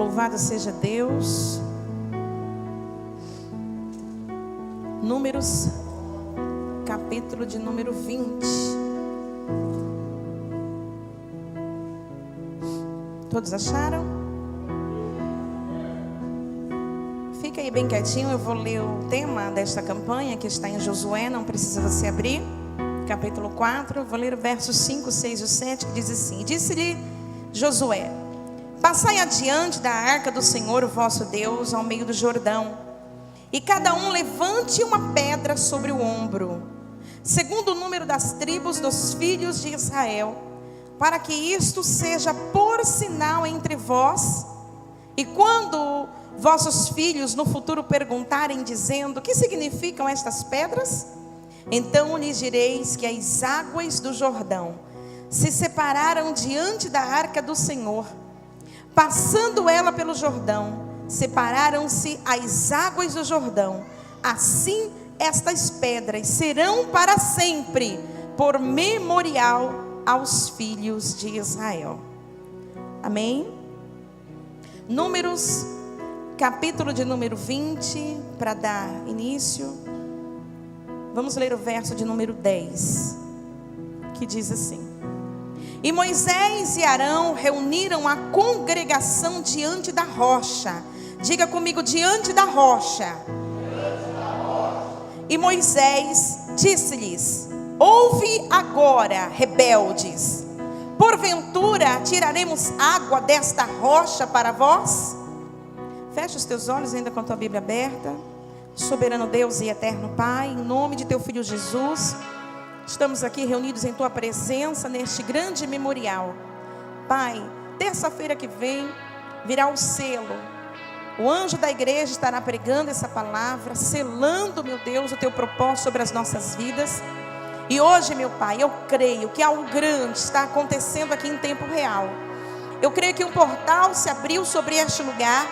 Louvado seja Deus. Números, capítulo de número 20. Todos acharam? Fica aí bem quietinho, eu vou ler o tema desta campanha que está em Josué, não precisa você abrir. Capítulo 4, vou ler o versos 5, 6 e 7, que diz assim: Disse-lhe Josué: Passai adiante da arca do Senhor, o vosso Deus, ao meio do Jordão, e cada um levante uma pedra sobre o ombro, segundo o número das tribos dos filhos de Israel, para que isto seja por sinal entre vós. E quando vossos filhos no futuro perguntarem, dizendo: que significam estas pedras? Então lhes direis que as águas do Jordão se separaram diante da arca do Senhor. Passando ela pelo Jordão, separaram-se as águas do Jordão. Assim estas pedras serão para sempre, por memorial aos filhos de Israel. Amém? Números, capítulo de número 20, para dar início. Vamos ler o verso de número 10, que diz assim: E Moisés e Arão reuniram a congregação diante da rocha. Diga comigo: diante da rocha. E Moisés disse-lhes: Ouve agora, rebeldes, porventura tiraremos água desta rocha para vós? Fecha os teus olhos ainda com a tua Bíblia aberta. Soberano Deus e eterno Pai, em nome de teu Filho Jesus, estamos aqui reunidos em tua presença neste grande memorial. Pai, terça-feira que vem virá o selo. O anjo da igreja estará pregando essa palavra, selando, meu Deus, o teu propósito sobre as nossas vidas. E hoje, meu Pai, eu creio que algo grande está acontecendo aqui em tempo real. Eu creio que um portal se abriu sobre este lugar.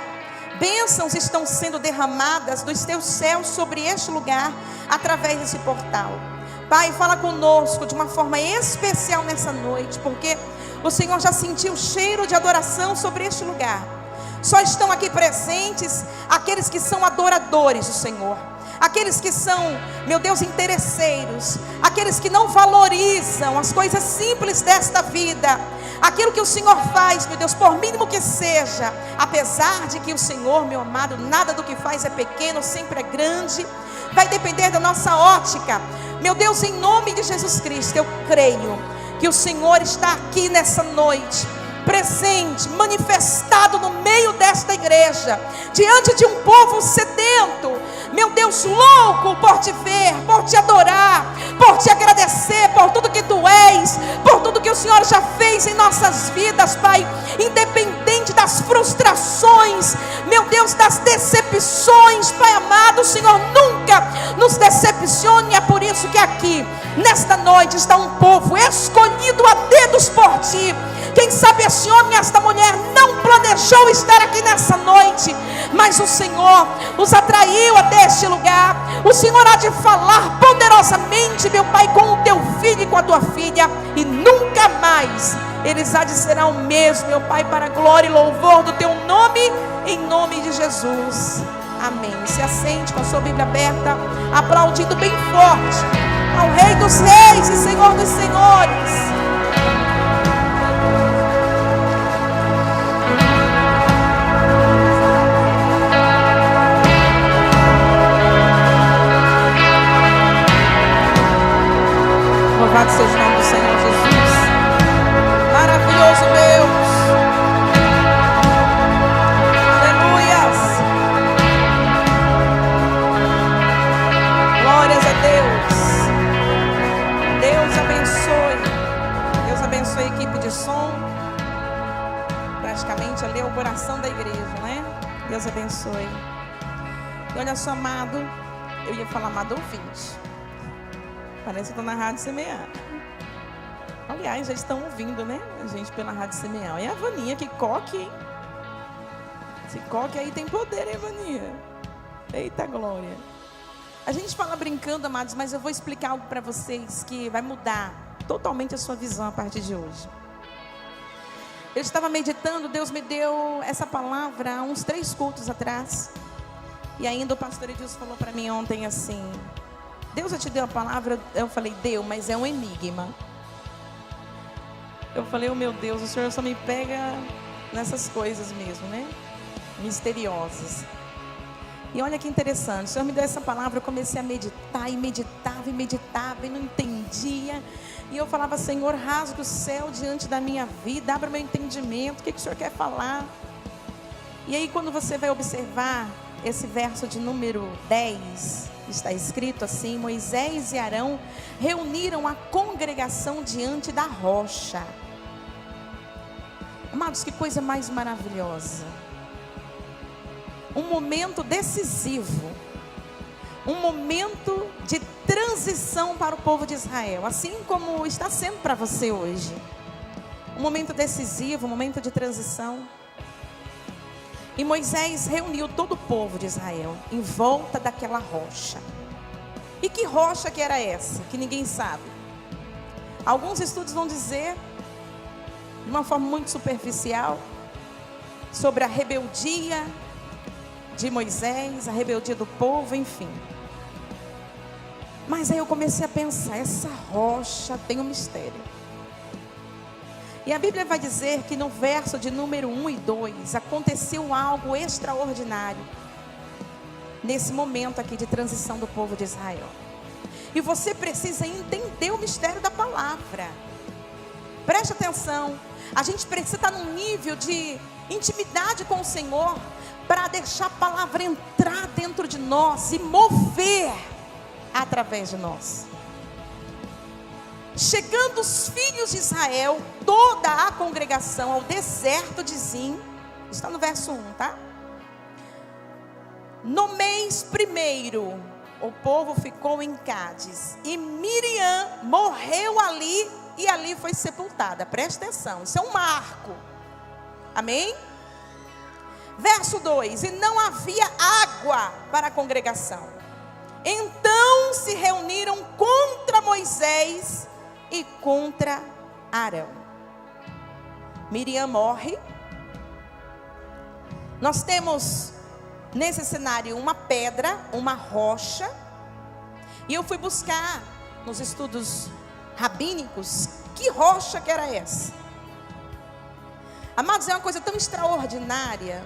Bênçãos estão sendo derramadas dos teus céus sobre este lugar, através desse portal. Pai, fala conosco de uma forma especial nessa noite, porque o Senhor já sentiu o cheiro de adoração sobre este lugar. Só estão aqui presentes aqueles que são adoradores do Senhor, aqueles que são, meu Deus, interesseiros, aqueles que não valorizam as coisas simples desta vida, aquilo que o Senhor faz, meu Deus, por mínimo que seja, apesar de que o Senhor, meu amado, nada do que faz é pequeno, sempre é grande. Vai depender da nossa ótica. Meu Deus, em nome de Jesus Cristo, eu creio que o Senhor está aqui nessa noite, presente, manifestado no meio desta igreja, diante de um povo sedento, meu Deus, louco por te ver, por te adorar, por te agradecer por tudo que tu és, por tudo que o Senhor já fez em nossas vidas, Pai, independente das frustrações, meu Deus, das decepções, Pai amado, o Senhor nunca nos decepcione. É por isso que aqui, nesta noite, está um povo escolhido a dedos por ti. Quem sabe esse homem, esta mulher não planejou estar aqui nessa noite, mas o Senhor os atraiu até este lugar. O Senhor há de falar poderosamente, meu Pai, com o teu filho e com a tua filha, e nunca mais eles há de serão o mesmo, meu Pai, para a glória e louvor do teu nome, em nome de Jesus. Amém. Se assente com a sua Bíblia aberta, aplaudindo bem forte ao Rei dos Reis e Senhor dos Senhores. Louvado seja o nome do Senhor Jesus. Maravilhoso Deus. Aleluias. Glórias a Deus. Deus abençoe. Deus abençoe a equipe de som. Praticamente ali é o coração da igreja, né? Deus abençoe. E olha só, amado, eu ia falar amado ouvinte. Parece que eu estou na Rádio Semear. Aliás, já estão ouvindo, né? A gente pela Rádio Semear. E a Vaninha, que coque, hein? Esse coque aí tem poder, hein, Vaninha? Eita glória. A gente fala brincando, amados, mas eu vou explicar algo para vocês que vai mudar totalmente a sua visão a partir de hoje. Eu estava meditando, Deus me deu essa palavra há uns 3 cultos atrás. E ainda o pastor Edilson falou para mim ontem assim: Deus já te deu a palavra? Eu falei, deu, mas é um enigma. Eu falei, oh meu Deus, o Senhor só me pega nessas coisas mesmo, né? Misteriosas. E olha que interessante, o Senhor me deu essa palavra, eu comecei a meditar, e meditava, e meditava, e não entendia. E eu falava, Senhor, rasga o céu diante da minha vida, abra meu entendimento, o que o Senhor quer falar? E aí quando você vai observar esse verso de número 10, está escrito assim: Moisés e Arão reuniram a congregação diante da rocha. Amados, que coisa mais maravilhosa. Um momento decisivo, um momento de transição para o povo de Israel, assim como está sendo para você hoje. Um momento decisivo, um momento de transição. E Moisés reuniu todo o povo de Israel em volta daquela rocha. E que rocha que era essa? Que ninguém sabe. Alguns estudos vão dizer, de uma forma muito superficial, sobre a rebeldia de Moisés, a rebeldia do povo, enfim. Mas aí eu comecei a pensar, essa rocha tem um mistério. E a Bíblia vai dizer que no verso de número 1 e 2, aconteceu algo extraordinário, nesse momento aqui de transição do povo de Israel. E você precisa entender o mistério da palavra. Preste atenção, a gente precisa estar num nível de intimidade com o Senhor, para deixar a palavra entrar dentro de nós e mover através de nós. Chegando os filhos de Israel, toda a congregação, ao deserto de Zim, está no verso 1, tá? No mês 1º, o povo ficou em Cádiz, e Miriam morreu ali, e ali foi sepultada. Preste atenção, isso é um marco. Amém? Verso 2: e não havia água para a congregação. Então se reuniram contra Moisés e contra Arão. Miriam morre. Nós temos nesse cenário uma pedra, uma rocha. E eu fui buscar nos estudos rabínicos que rocha que era essa. Amados, é uma coisa tão extraordinária,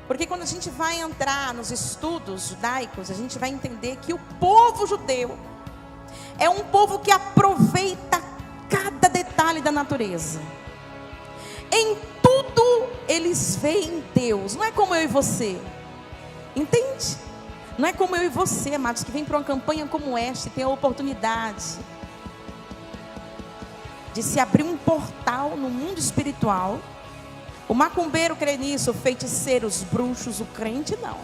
porque quando a gente vai entrar nos estudos judaicos, a gente vai entender que o povo judeu é um povo que aproveita cada detalhe da natureza. Em tudo eles veem Deus. Não é como eu e você, entende? Não é como eu e você, amados, que vem para uma campanha como esta e tem a oportunidade de se abrir um portal no mundo espiritual. O macumbeiro crê nisso, o feiticeiro, os bruxos, o crente não.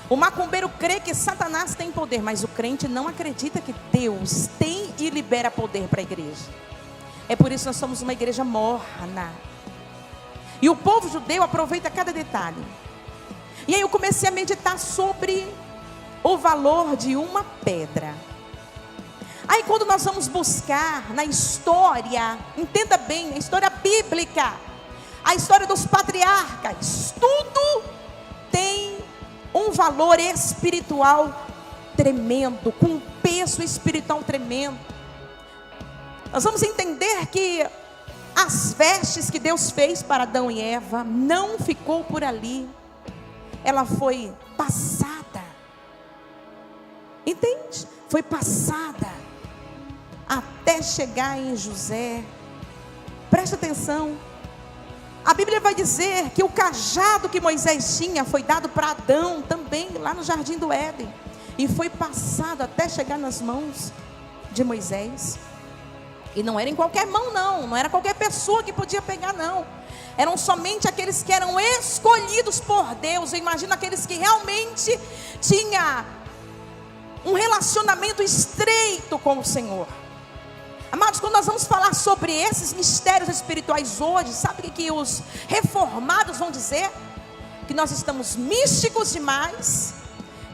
O macumbeiro crê que Satanás tem poder, mas o crente não acredita que Deus tem e libera poder para a igreja. É por isso que nós somos uma igreja morna. E o povo judeu aproveita cada detalhe. E aí eu comecei a meditar sobre o valor de uma pedra. Aí quando nós vamos buscar na história, entenda bem, a história bíblica, a história dos patriarcas, tudo tem um valor espiritual tremendo, com um peso espiritual tremendo. Nós vamos entender que as vestes que Deus fez para Adão e Eva não ficou por ali, ela foi passada, entende? Foi passada até chegar em José. Presta atenção, a Bíblia vai dizer que o cajado que Moisés tinha foi dado para Adão também, lá no jardim do Éden, e foi passado até chegar nas mãos de Moisés. E não era em qualquer mão não, não era qualquer pessoa que podia pegar não, eram somente aqueles que eram escolhidos por Deus. Eu imagino aqueles que realmente tinham um relacionamento estreito com o Senhor. Amados, quando nós vamos falar sobre esses mistérios espirituais hoje, sabe o que os reformados vão dizer? Que nós estamos místicos demais,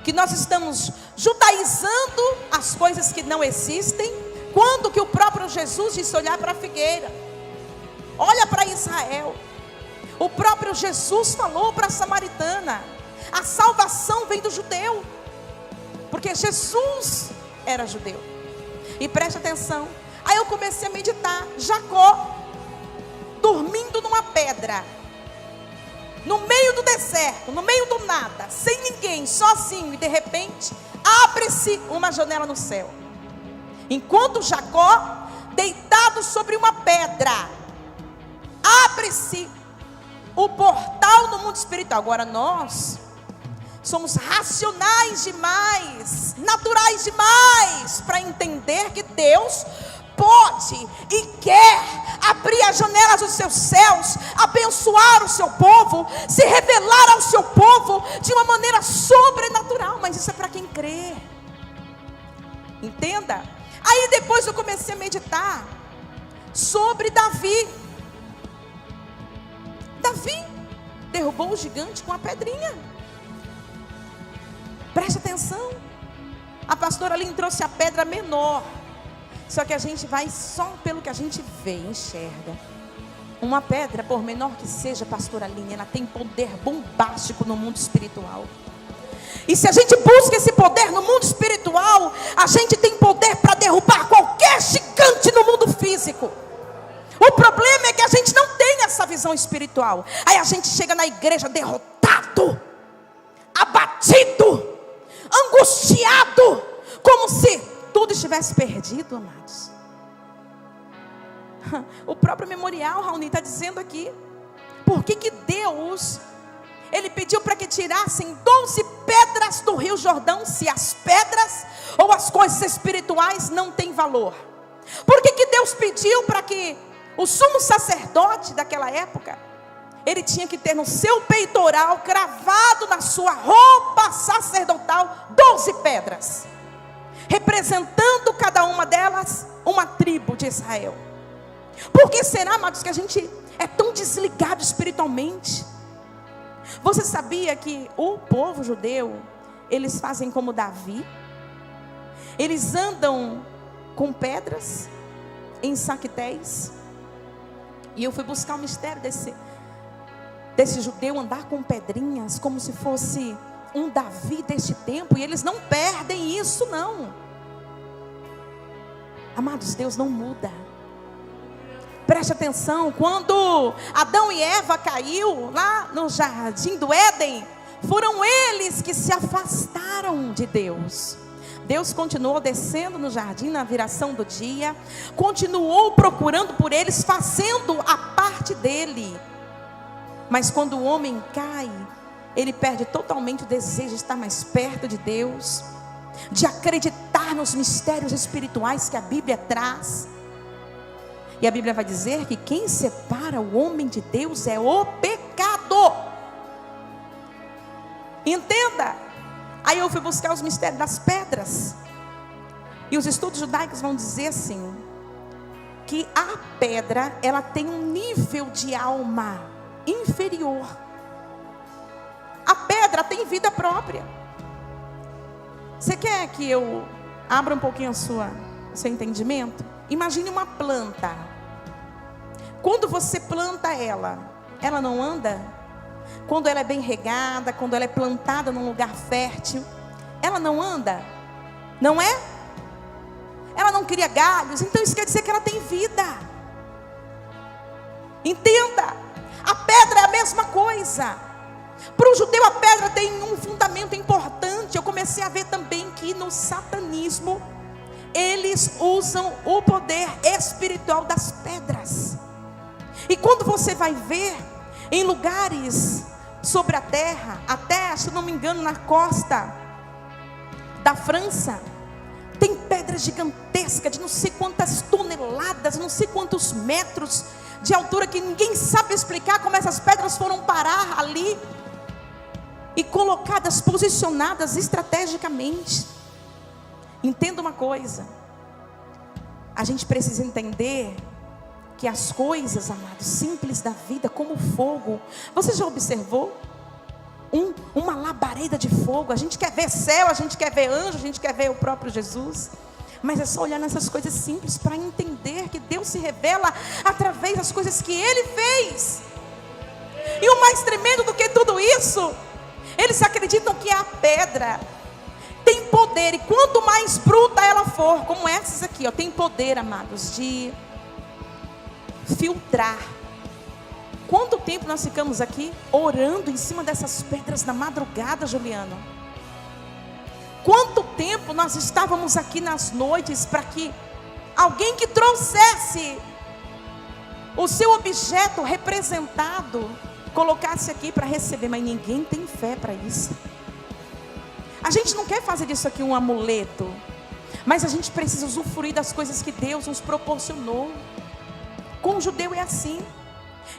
que nós estamos judaizando as coisas que não existem, quando que o próprio Jesus disse olhar para a figueira. Olha para Israel. O próprio Jesus falou para a samaritana: a salvação vem do judeu, porque Jesus era judeu. E preste atenção. Aí eu comecei a meditar. Jacó dormindo numa pedra, no meio do deserto, no meio do nada, sem ninguém, sozinho, e de repente abre-se uma janela no céu. Enquanto Jacó, deitado sobre uma pedra, abre-se o portal no mundo espiritual. Agora nós somos racionais demais, naturais demais, para entender que Deus pode e quer abrir as janelas dos seus céus, abençoar o seu povo, se revelar ao seu povo de uma maneira sobrenatural. Mas isso é para quem crê. Entenda? Aí depois eu comecei a meditar sobre Davi. Davi derrubou o gigante com a pedrinha. Preste atenção. A pastora Aline trouxe a pedra menor. Só que a gente vai só pelo que a gente vê e enxerga. Uma pedra, por menor que seja, pastora Aline, ela tem poder bombástico no mundo espiritual. E se a gente busca esse poder no mundo espiritual, a gente tem poder para derrubar qualquer gigante no mundo físico. O problema é que a gente não tem essa visão espiritual. Aí a gente chega na igreja derrotado, abatido, angustiado, como se tudo estivesse perdido, amados. O próprio memorial, Raoni, está dizendo aqui. Por que Deus, Ele pediu para que tirassem 12 pedras do rio Jordão, se as pedras ou as coisas espirituais não têm valor? Por que Deus pediu para que o sumo sacerdote daquela época, ele tinha que ter no seu peitoral, cravado na sua roupa sacerdotal, 12 pedras, representando cada uma delas uma tribo de Israel? Por que será, amados, que a gente é tão desligado espiritualmente? Você sabia que o povo judeu, eles fazem como Davi? Eles andam com pedras em saquetéis. E eu fui buscar o mistério desse judeu andar com pedrinhas, como se fosse um Davi deste tempo. E eles não perdem isso, não. Amados, Deus não muda. Preste atenção, quando Adão e Eva caiu lá no jardim do Éden, foram eles que se afastaram de Deus. Deus continuou descendo no jardim na viração do dia, continuou procurando por eles, fazendo a parte dele. Mas quando o homem cai, ele perde totalmente o desejo de estar mais perto de Deus, de acreditar nos mistérios espirituais que a Bíblia traz. E a Bíblia vai dizer que quem separa o homem de Deus é o pecado. Entenda. Aí eu fui buscar os mistérios das pedras. E os estudos judaicos vão dizer assim, que a pedra, ela tem um nível de alma inferior. A pedra tem vida própria. Você quer que eu abra um pouquinho o seu entendimento? Imagine uma planta. Quando você planta ela não anda? Quando ela é bem regada, quando ela é plantada num lugar fértil, ela não anda? Não é? Ela não cria galhos, então isso quer dizer que ela tem vida. Entenda, a pedra é a mesma coisa. Para o judeu a pedra tem um fundamento importante. Eu comecei a ver também que no satanismo eles usam o poder espiritual das pedras. E quando você vai ver em lugares sobre a terra, até, se não me engano, na costa da França, tem pedras gigantescas de não sei quantas toneladas, não sei quantos metros de altura, que ninguém sabe explicar como essas pedras foram parar ali e colocadas, posicionadas estrategicamente. Entenda uma coisa, a gente precisa entender que as coisas, amados, simples da vida, como o fogo. Você já observou uma labareda de fogo? A gente quer ver céu, a gente quer ver anjo, a gente quer ver o próprio Jesus. Mas é só olhar nessas coisas simples para entender que Deus se revela através das coisas que Ele fez. E o mais tremendo do que tudo isso, eles acreditam que a pedra tem poder, e quanto mais bruta ela for, como essas aqui, ó, tem poder, amados, de filtrar. Quanto tempo nós ficamos aqui orando em cima dessas pedras na madrugada, Juliano? Quanto tempo nós estávamos aqui nas noites para que alguém que trouxesse o seu objeto representado colocasse aqui para receber, mas ninguém tem fé para isso. A gente não quer fazer disso aqui um amuleto, mas a gente precisa usufruir das coisas que Deus nos proporcionou. Com o judeu é assim.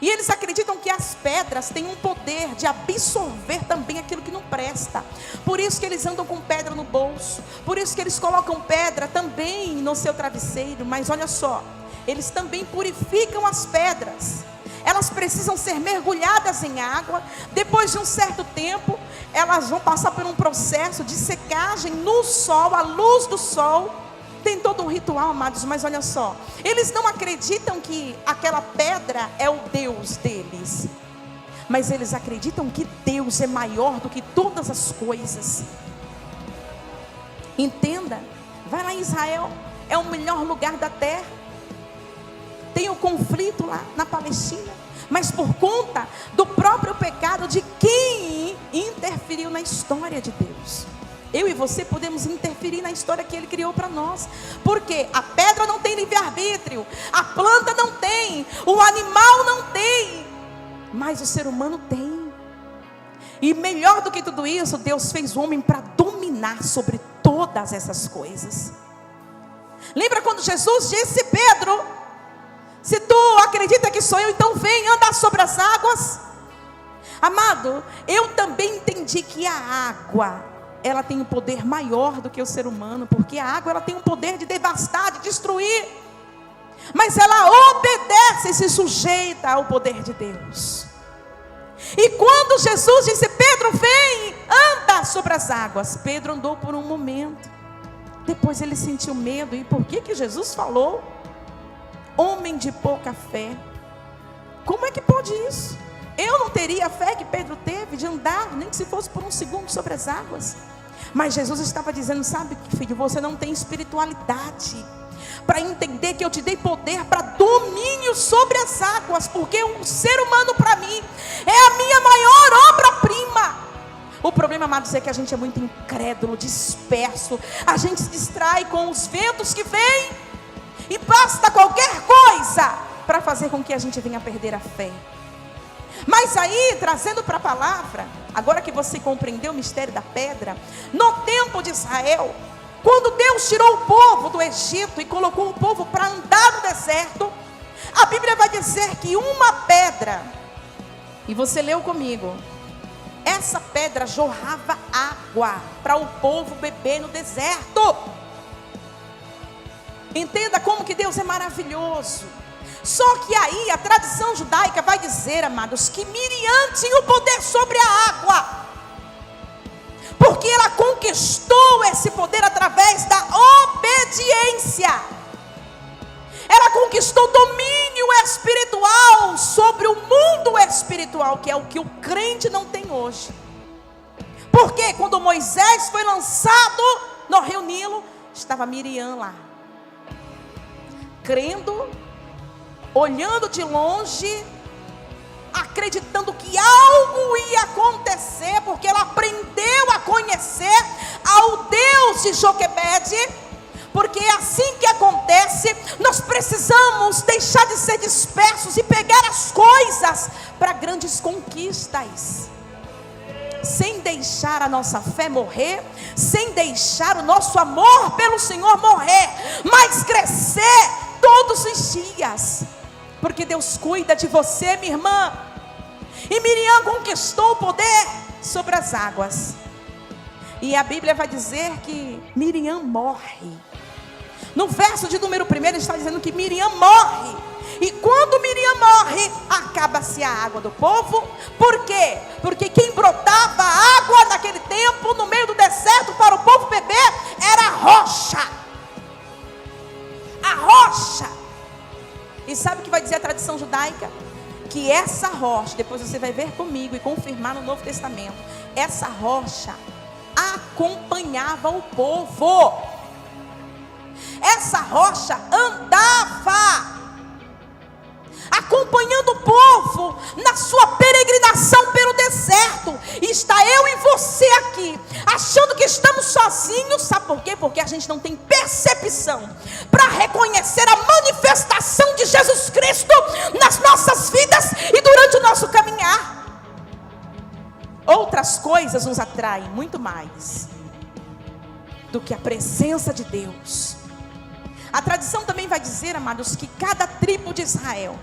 E eles acreditam que as pedras têm um poder de absorver também aquilo que não presta. Por isso que eles andam com pedra no bolso. Por isso que eles colocam pedra também no seu travesseiro. Mas olha só, eles também purificam as pedras. Elas precisam ser mergulhadas em água. Depois de um certo tempo, elas vão passar por um processo de secagem no sol, à luz do sol. Tem todo um ritual, amados, mas olha só, eles não acreditam que aquela pedra é o Deus deles, mas eles acreditam que Deus é maior do que todas as coisas. Entenda, vai lá em Israel, é o melhor lugar da terra. Tem o conflito lá na Palestina, mas por conta do próprio pecado de quem interferiu na história de Deus. Eu e você podemos interferir na história que Ele criou para nós. Porque a pedra não tem livre-arbítrio, a planta não tem, o animal não tem, mas o ser humano tem. E melhor do que tudo isso, Deus fez o homem para dominar sobre todas essas coisas. Lembra quando Jesus disse: Pedro, se tu acredita que sou eu, então vem andar sobre as águas. Amado, eu também entendi que a água, ela tem um poder maior do que o ser humano, porque a água, ela tem um poder de devastar, de destruir, mas ela obedece e se sujeita ao poder de Deus. E quando Jesus disse: Pedro, vem, anda sobre as águas, Pedro andou por um momento, depois ele sentiu medo. E por que Jesus falou: homem de pouca fé? Como é que pode isso? Eu não teria a fé que Pedro teve de andar, nem que se fosse por um segundo, sobre as águas. Mas Jesus estava dizendo: sabe, filho, você não tem espiritualidade para entender que eu te dei poder para domínio sobre as águas, porque o ser humano para mim é a minha maior obra-prima. O problema, amados, é que a gente é muito incrédulo, disperso. A gente se distrai com os ventos que vêm, e basta qualquer coisa para fazer com que a gente venha perder a fé. Mas aí, trazendo para a palavra, agora que você compreendeu o mistério da pedra, no tempo de Israel, quando Deus tirou o povo do Egito e colocou o povo para andar no deserto, a Bíblia vai dizer que uma pedra, e você leu comigo, essa pedra jorrava água para o povo beber no deserto. Entenda como que Deus é maravilhoso. Só que aí a tradição judaica vai dizer, amados, que Miriam tinha o poder sobre a água, porque ela conquistou esse poder através da obediência. Ela conquistou domínio espiritual sobre o mundo espiritual, que é o que o crente não tem hoje. Porque quando Moisés foi lançado no rio Nilo, estava Miriam lá, crendo, olhando de longe, acreditando que algo ia acontecer, porque ela aprendeu a conhecer ao Deus de Joquebede. Porque é assim que acontece. Nós precisamos deixar de ser dispersos e pegar as coisas para grandes conquistas, sem deixar a nossa fé morrer, sem deixar o nosso amor pelo Senhor morrer, mas crescer todos os dias, porque Deus cuida de você, minha irmã. E Miriam conquistou o poder sobre as águas, e a Bíblia vai dizer que Miriam morre. No verso de número 1 está dizendo que Miriam morre. E quando Miriam morre, acaba-se a água do povo. Por quê? Porque quem brotava água naquele tempo, no meio do deserto, para o povo beber, era a rocha. judaica, que essa rocha, depois você vai ver comigo e confirmar no Novo Testamento, essa rocha acompanhava o povo. Essa rocha andava acompanhando o povo na sua peregrinação pelo deserto. E está eu e você aqui achando que estamos sozinhos. Sabe por quê? Porque a gente não tem percepção para reconhecer a manifestação de Jesus Cristo nas nossas vidas e durante o nosso caminhar. Outras coisas nos atraem muito mais do que a presença de Deus. A tradição também vai dizer, amados, que cada tribo de Israel,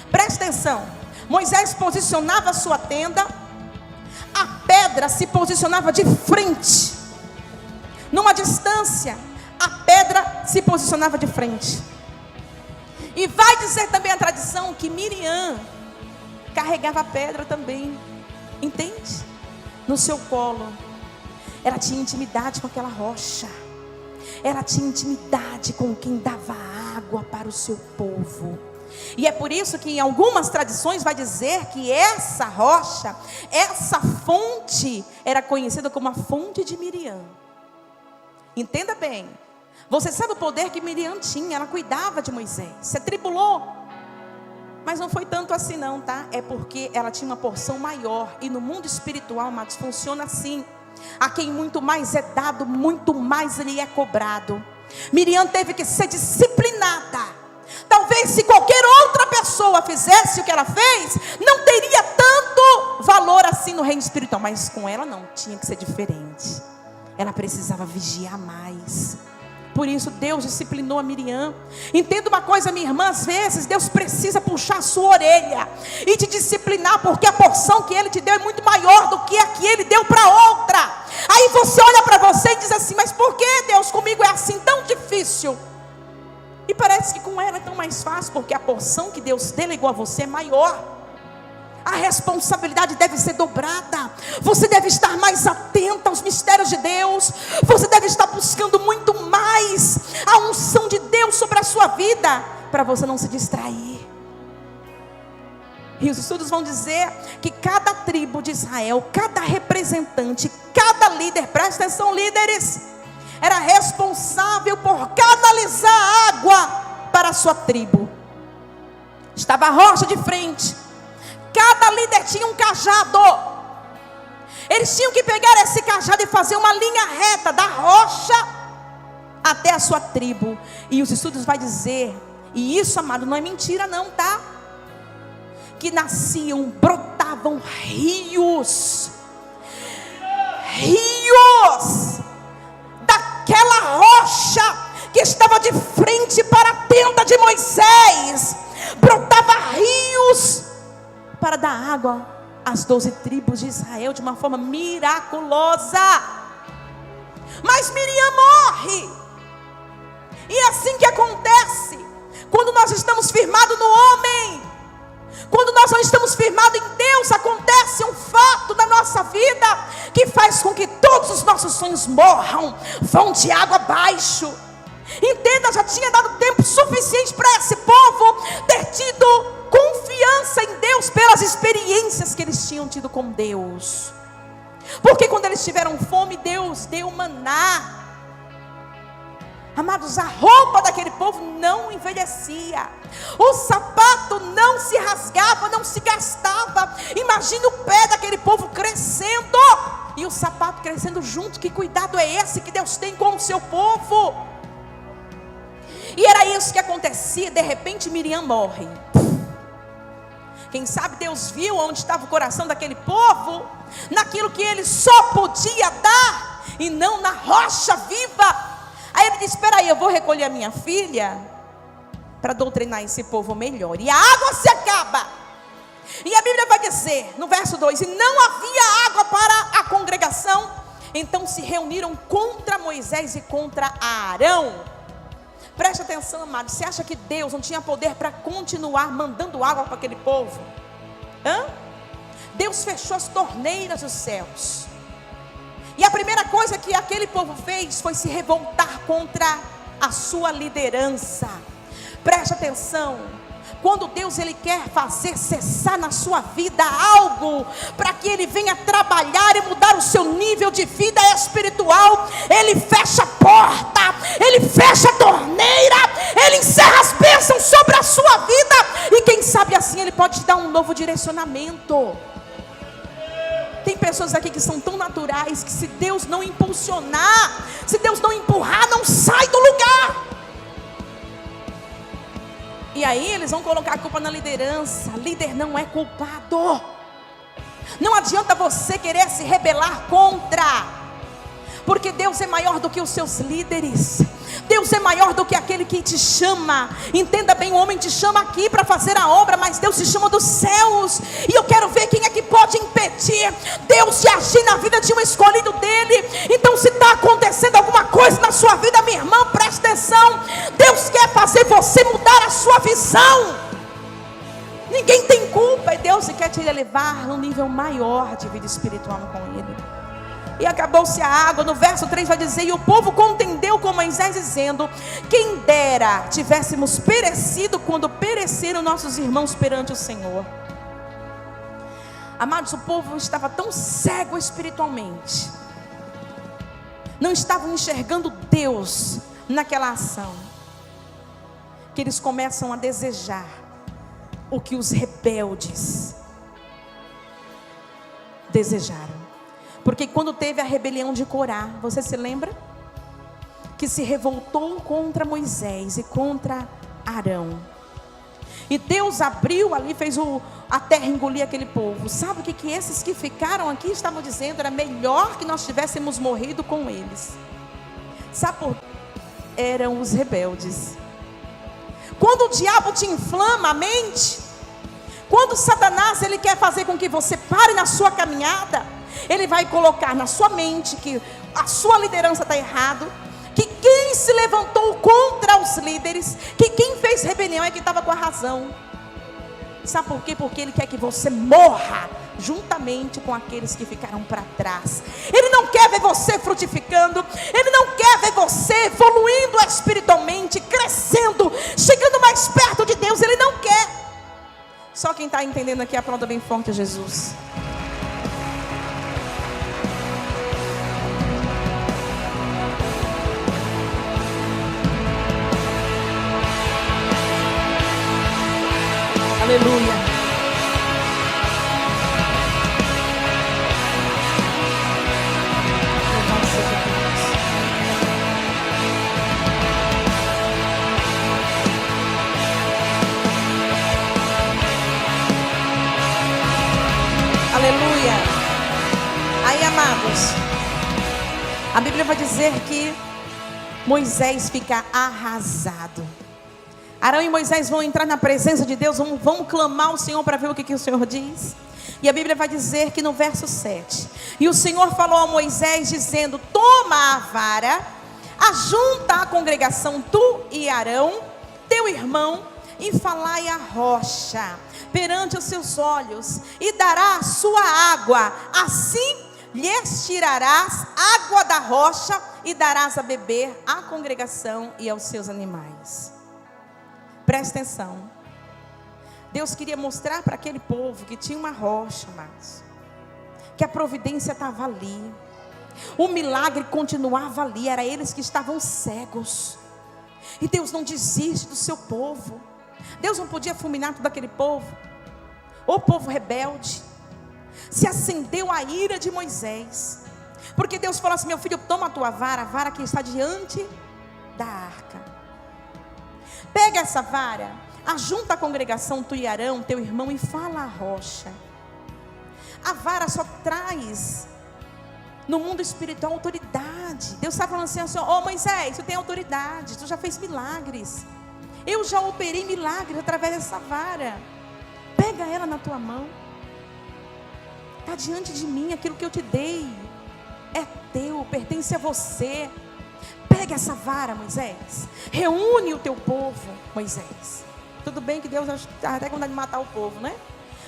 presta atenção, Moisés posicionava a sua tenda, a pedra se posicionava de frente, numa distância, a pedra se posicionava de frente. E vai dizer também a tradição que Miriam carregava a pedra também, entende? No seu colo. Ela tinha intimidade com aquela rocha. Ela tinha intimidade com quem dava água para o seu povo. E é por isso que em algumas tradições vai dizer que essa rocha, essa fonte, era conhecida como a fonte de Miriam. Entenda bem. Você sabe o poder que Miriam tinha? Ela cuidava de Moisés. Se atribulou. Mas não foi tanto assim não, tá? É porque ela tinha uma porção maior. E no mundo espiritual, amados, funciona assim. A quem muito mais é dado, muito mais lhe é cobrado. Miriam teve que ser disciplinada. Talvez se qualquer outra pessoa fizesse o que ela fez, não teria tanto valor assim no reino espiritual. Mas com ela não, tinha que ser diferente. Ela precisava vigiar mais. Por isso Deus disciplinou a Miriam. Entenda uma coisa, minha irmã, às vezes Deus precisa puxar a sua orelha e te disciplinar, porque a porção que Ele te deu é muito maior do que a que Ele deu para outra. Aí você olha para você e diz assim: mas por que Deus comigo é assim tão difícil? E parece que com ela é tão mais fácil, porque a porção que Deus delegou a você é maior. A responsabilidade deve ser dobrada. Você deve estar mais atenta aos mistérios de Deus. Você deve estar buscando muito mais a unção de Deus sobre a sua vida, para você não se distrair. E os estudos vão dizer que cada tribo de Israel, cada representante, cada líder, presta atenção, líderes, era responsável por canalizar água para a sua tribo. Estava a rocha de frente. Cada líder tinha um cajado. Eles tinham que pegar esse cajado e fazer uma linha reta da rocha até a sua tribo. E os estudos vão dizer, e isso, amado, não é mentira não, tá? Que nasciam, brotavam rios daquela rocha que estava de frente para a tenda de Moisés. Brotava rios para dar água às 12 tribos de Israel de uma forma miraculosa. Mas Miriam morre. E é assim que acontece quando nós estamos firmados no homem. Quando nós não estamos firmados em Deus, acontece um fato na nossa vida que faz com que todos os nossos sonhos morram, vão de água abaixo. Entenda, já tinha dado tempo suficiente para esse povo ter tido confiança em Deus pelas experiências que eles tinham tido com Deus. Porque quando eles tiveram fome, Deus deu maná. Amados, a roupa daquele povo não envelhecia, o sapato não se rasgava, não se gastava. Imagine o pé daquele povo crescendo e o sapato crescendo junto. Que cuidado é esse que Deus tem com o seu povo? E era isso que acontecia. De repente Miriam morre. Quem sabe Deus viu onde estava o coração daquele povo, naquilo que ele só podia dar, e não na rocha viva. Aí ele disse: espera aí, eu vou recolher a minha filha para doutrinar esse povo melhor. E a água se acaba. E a Bíblia vai dizer no verso 2: e não havia água para a congregação. Então se reuniram contra Moisés e contra Arão. Preste atenção, amado. Você acha que Deus não tinha poder para continuar mandando água para aquele povo? Deus fechou as torneiras dos céus. E a primeira coisa que aquele povo fez foi se revoltar contra a sua liderança. Preste atenção. Quando Deus ele quer fazer cessar na sua vida algo, para que ele venha trabalhar e mudar o seu nível de vida espiritual, ele fecha a porta, ele fecha a torneira, ele encerra as bênçãos sobre a sua vida, e quem sabe assim ele pode te dar um novo direcionamento. Tem pessoas aqui que são tão naturais, que se Deus não impulsionar, se Deus não empurrar, não sai do lugar. E aí eles vão colocar a culpa na liderança. Líder não é culpado. Não adianta você querer se rebelar contra, porque Deus é maior do que os seus líderes. Deus é maior do que aquele que te chama. Entenda bem, o homem te chama aqui para fazer a obra, mas Deus te chama dos céus. E eu quero ver quem é que pode impedir Deus de agir na vida de um escolhido dele. Então se está acontecendo alguma coisa na sua vida, minha irmã, preste atenção. Deus quer fazer você mudar a sua visão. Ninguém tem culpa, e Deus quer te levar a um nível maior de vida espiritual com ele. E acabou-se a água. No verso 3 vai dizer: e o povo contendeu com Moisés, dizendo: quem dera tivéssemos perecido quando pereceram nossos irmãos perante o Senhor. Amados, o povo estava tão cego espiritualmente, não estavam enxergando Deus naquela ação, que eles começam a desejar o que os rebeldes desejaram. Porque quando teve a rebelião de Corá, você se lembra? Que se revoltou contra Moisés e contra Arão. E Deus abriu ali, fez a terra engolir aquele povo. Sabe o que esses que ficaram aqui estavam dizendo? Era melhor que nós tivéssemos morrido com eles. Sabe por quê? Eram os rebeldes. Quando o diabo te inflama a mente, quando Satanás ele quer fazer com que você pare na sua caminhada, ele vai colocar na sua mente que a sua liderança está errado, que quem se levantou contra os líderes, que quem fez rebelião é que estava com a razão. Sabe por quê? Porque ele quer que você morra juntamente com aqueles que ficaram para trás. Ele não quer ver você frutificando, ele não quer ver você evoluindo espiritualmente, crescendo, chegando mais perto de Deus. Ele não quer. Só quem está entendendo aqui, aplauda bem forte a Jesus. Aleluia. Aleluia. Aí, amados, a Bíblia vai dizer que Moisés fica arrasado. Arão e Moisés vão entrar na presença de Deus, vão clamar ao Senhor para ver o que o Senhor diz. E a Bíblia vai dizer que no verso 7, e o Senhor falou a Moisés dizendo: toma a vara, ajunta a congregação, tu e Arão, teu irmão, e falai a rocha perante os seus olhos, e dará a sua água, assim lhes tirarás água da rocha, e darás a beber à congregação e aos seus animais. Presta atenção. Deus queria mostrar para aquele povo que tinha uma rocha, mas que a providência estava ali, o milagre continuava ali. Era eles que estavam cegos. E Deus não desiste do seu povo. Deus não podia fulminar todo aquele povo. O povo rebelde. Se acendeu a ira de Moisés, porque Deus falou assim: meu filho, toma a tua vara, a vara que está diante da arca. Pega essa vara, ajunta a congregação, tu e Arão, teu irmão, e fala a rocha. A vara só traz no mundo espiritual autoridade. Deus está falando assim: ó Moisés, tu tem autoridade, tu já fez milagres. Eu já operei milagres através dessa vara. Pega ela na tua mão. Está diante de mim, aquilo que eu te dei é teu, pertence a você. Pega essa vara, Moisés. Reúne o teu povo, Moisés. Tudo bem que Deus está até com vontade de matar o povo, né?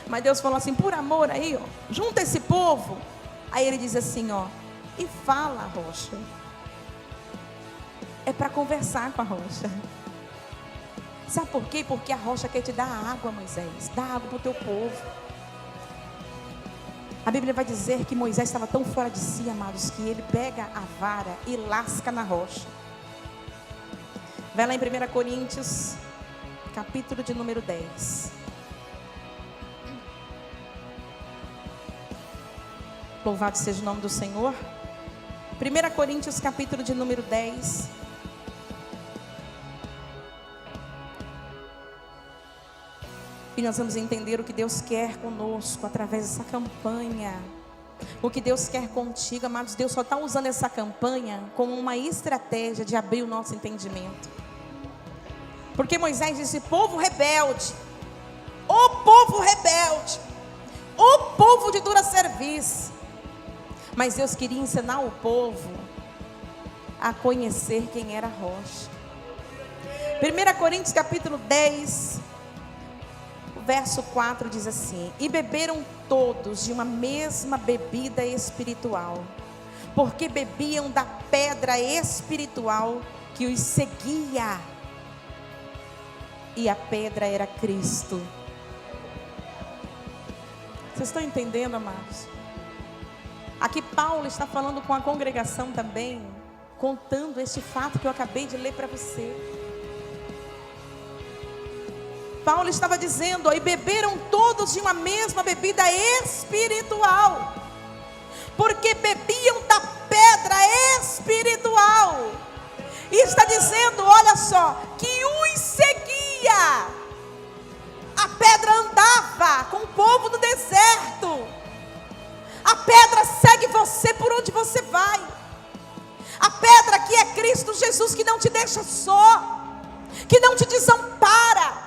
Mas Deus falou assim, por amor aí, ó, junta esse povo. Aí ele diz assim, ó, e fala a rocha. É para conversar com a rocha. Sabe por quê? Porque a rocha quer te dar água, Moisés. Dá água para o teu povo. A Bíblia vai dizer que Moisés estava tão fora de si, amados, que ele pega a vara e lasca na rocha. Vai lá em 1 Coríntios, capítulo de número 10. Louvado seja o nome do Senhor. 1 Coríntios, capítulo de número 10. E nós vamos entender o que Deus quer conosco através dessa campanha. O que Deus quer contigo, amados. Deus só está usando essa campanha como uma estratégia de abrir o nosso entendimento. Porque Moisés disse: povo rebelde, o povo rebelde, o povo de dura serviço. Mas Deus queria ensinar o povo a conhecer quem era a rocha. 1 Coríntios capítulo 10, verso 4 diz assim: e beberam todos de uma mesma bebida espiritual, porque bebiam da pedra espiritual que os seguia, e a pedra era Cristo. Vocês estão entendendo, amados? Aqui Paulo está falando com a congregação também, contando este fato que eu acabei de ler para você. Paulo estava dizendo: e beberam todos de uma mesma bebida espiritual, porque bebiam da pedra espiritual. E está dizendo, olha só, que os seguia. A pedra andava com o povo no deserto. A pedra segue você por onde você vai. A pedra que é Cristo Jesus, que não te deixa só, que não te desampara,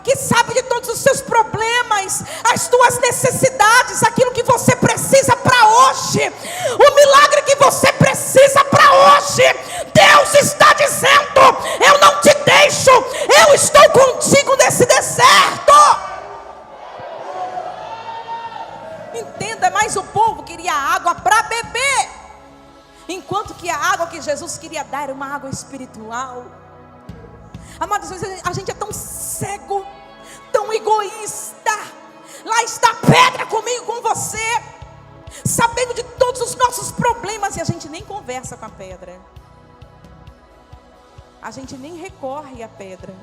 que sabe de todos os seus problemas, as tuas necessidades, aquilo que você precisa para hoje, o milagre que você precisa para hoje. Deus está dizendo: eu não te deixo, eu estou contigo nesse deserto. Entenda, mas o povo queria água para beber, enquanto que a água que Jesus queria dar era uma água espiritual. Amados, a gente é tão cego, tão egoísta. Lá está a pedra comigo, com você, sabendo de todos os nossos problemas, e a gente nem conversa com a pedra, a gente nem recorre à pedra.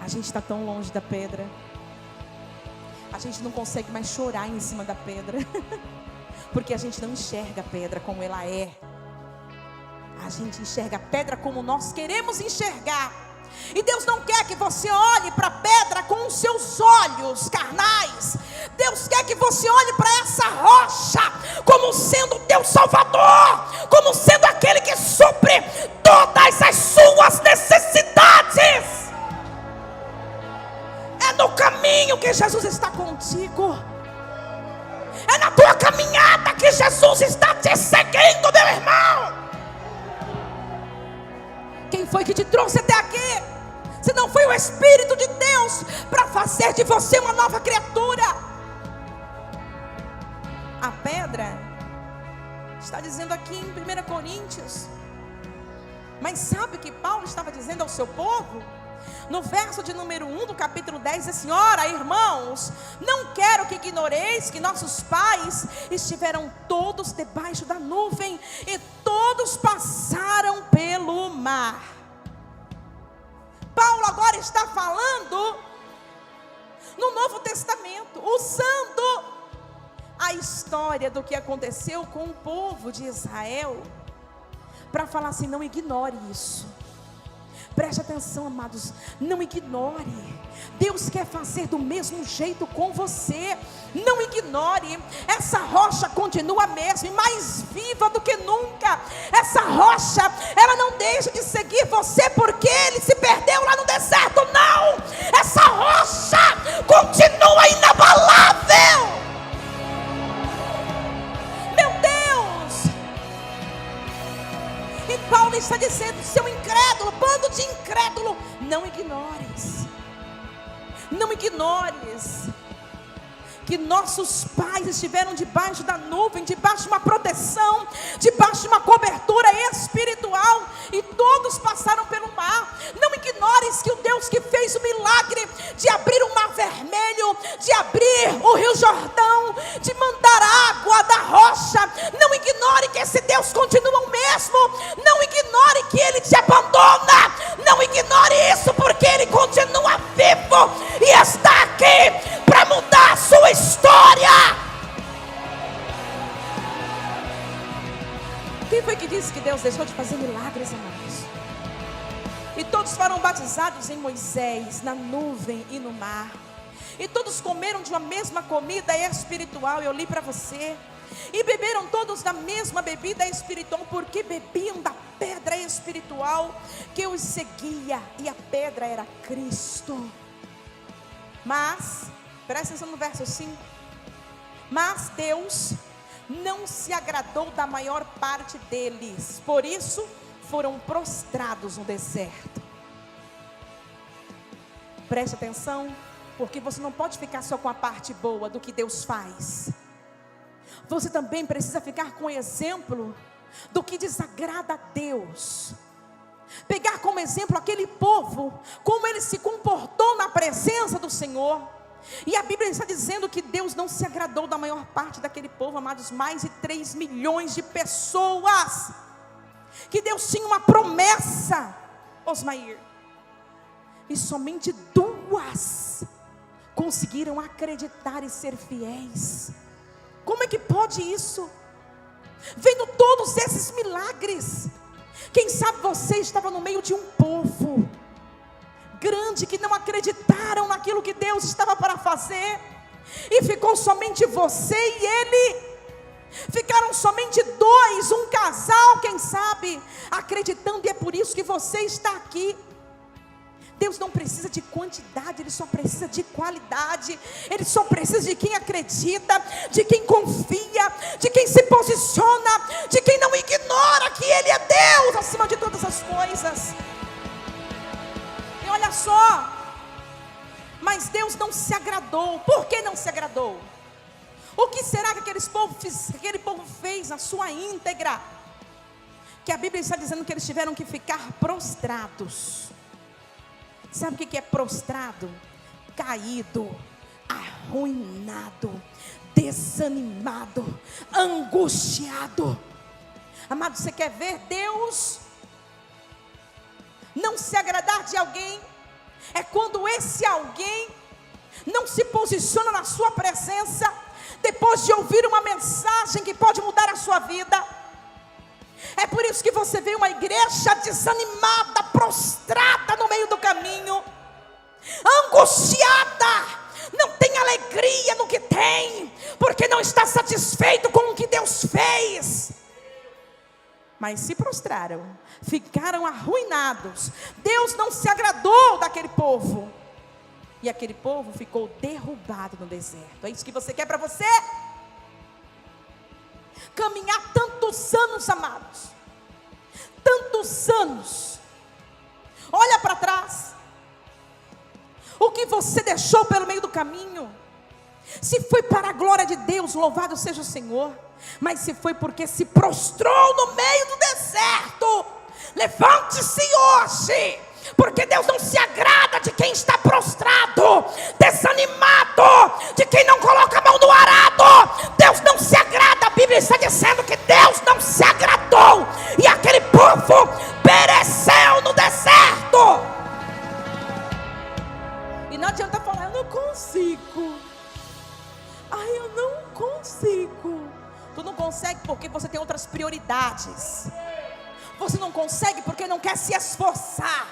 A gente está tão longe da pedra, a gente não consegue mais chorar em cima da pedra, porque a gente não enxerga a pedra como ela é. A gente enxerga a pedra como nós queremos enxergar. E Deus não quer que você olhe para a pedra com os seus olhos carnais. Deus quer que você olhe para essa rocha como sendo o teu Salvador, como sendo aquele que supre todas as suas necessidades. É no caminho que Jesus está contigo. É na tua caminhada que Jesus está te seguindo, meu irmão. Quem foi que te trouxe até aqui? Se não foi o Espírito de Deus para fazer de você uma nova criatura. A pedra está dizendo aqui em 1 Coríntios. Mas sabe o que Paulo estava dizendo ao seu povo? No verso de número 1 do capítulo 10, diz assim: ora, irmãos, não quero que ignoreis que nossos pais estiveram todos debaixo da nuvem, e todos passaram pelo mar. Paulo agora está falando no Novo Testamento, usando a história do que aconteceu com o povo de Israel, para falar assim: não ignore isso. Preste atenção, amados, não ignore. Deus quer fazer do mesmo jeito com você. Não ignore. Essa rocha continua a mesma e mais viva do que nunca. Essa rocha, ela não deixa de seguir você porque ele se perdeu lá no deserto. Não, essa rocha continua inabalável. Meu Deus. E Paulo está dizendo: seu incrédulo, bando de incrédulo, não ignores. Não ignores que nossos pais estiveram debaixo da nuvem, debaixo de uma proteção, debaixo de uma cobertura espiritual, e todos passaram pelo mar. Não ignore vivo. Não ignore que Ele te abandona. Não ignore isso, porque Ele continua vivo e está aqui para mudar a sua história. Quem foi que disse que Deus deixou de fazer milagres, amados? E todos foram batizados em Moisés, na nuvem e no mar. E todos comeram de uma mesma comida espiritual. Eu li para você. E beberam todos da mesma bebida espiritual, porque bebiam da pedra espiritual que os seguia. E a pedra era Cristo. Mas, presta atenção no verso 5. Mas Deus não se agradou da maior parte deles. Por isso foram prostrados no deserto. Preste atenção, porque você não pode ficar só com a parte boa do que Deus faz. Você também precisa ficar com o exemplo do que desagrada a Deus. Pegar como exemplo aquele povo, como ele se comportou na presença do Senhor. E a Bíblia está dizendo que Deus não se agradou da maior parte daquele povo, amados, mais de 3 milhões de pessoas. Que Deus tinha uma promessa, Osmair. E somente 2 conseguiram acreditar e ser fiéis. Como é que pode isso? Vendo todos esses milagres. Quem sabe você estava no meio de um povo grande que não acreditaram naquilo que Deus estava para fazer. E ficou somente você e ele. Ficaram somente 2, um casal, quem sabe, acreditando. E é por isso que você está aqui. Deus não precisa de quantidade, Ele só precisa de qualidade. Ele só precisa de quem acredita, de quem confia, de quem se posiciona, de quem não ignora que Ele é Deus acima de todas as coisas. E olha só, mas Deus não se agradou. Por que não se agradou? O que será que aquele povo fez na sua íntegra? Que a Bíblia está dizendo que eles tiveram que ficar prostrados. Sabe o que é prostrado? Caído, arruinado, desanimado, angustiado. Amado, você quer ver Deus não se agradar de alguém? É quando esse alguém não se posiciona na sua presença, depois de ouvir uma mensagem que pode mudar a sua vida. É por isso que você vê uma igreja desanimada, prostrada no meio do caminho, angustiada, não tem alegria no que tem, porque não está satisfeito com o que Deus fez. Mas se prostraram, ficaram arruinados. Deus não se agradou daquele povo, e aquele povo ficou derrubado no deserto. É isso que você quer para você? Caminhar tantos anos, amados, tantos anos. Olha para trás, o que você deixou pelo meio do caminho. Se foi para a glória de Deus, louvado seja o Senhor. Mas se foi porque se prostrou no meio do deserto, levante-se hoje, porque Deus não se agrada de quem está prostrado, desanimado, de quem não coloca a mão no arado. Deus não se agrada. A Bíblia está dizendo que Deus não se agradou, e aquele povo pereceu no deserto. E não adianta falar, eu não consigo. Ai, eu não consigo. Tu não consegue porque você tem outras prioridades. Você não consegue porque não quer se esforçar.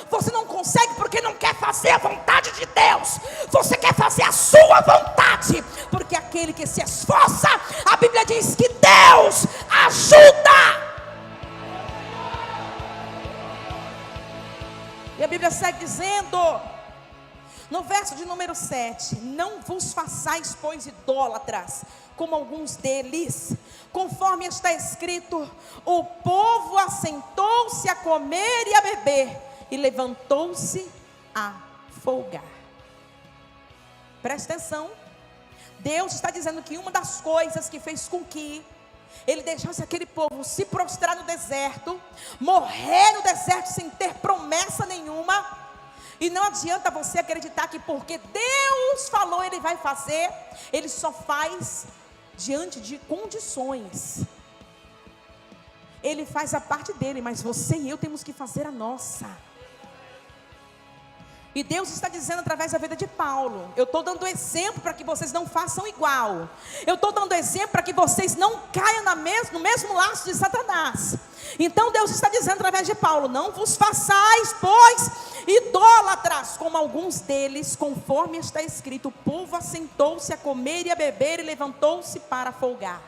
Você não consegue porque não quer fazer a vontade de Deus. Você quer fazer a sua vontade, porque aquele que se esforça, a Bíblia diz que Deus ajuda. E a Bíblia segue dizendo, no verso de número 7: não vos façais, pois, idólatras, como alguns deles, conforme está escrito: o povo assentou-se a comer e a beber, e levantou-se a folgar. Presta atenção. Deus está dizendo que uma das coisas que fez com que Ele deixasse aquele povo se prostrar no deserto, morrer no deserto sem ter promessa nenhuma. E não adianta você acreditar que porque Deus falou Ele vai fazer. Ele só faz diante de condições. Ele faz a parte dele, mas você e eu temos que fazer a nossa. E Deus está dizendo através da vida de Paulo: eu estou dando exemplo para que vocês não façam igual. Eu estou dando exemplo para que vocês não caiam no mesmo laço de Satanás. Então Deus está dizendo através de Paulo: não vos façais, pois, idólatras, como alguns deles, conforme está escrito: o povo assentou-se a comer e a beber e levantou-se para folgar.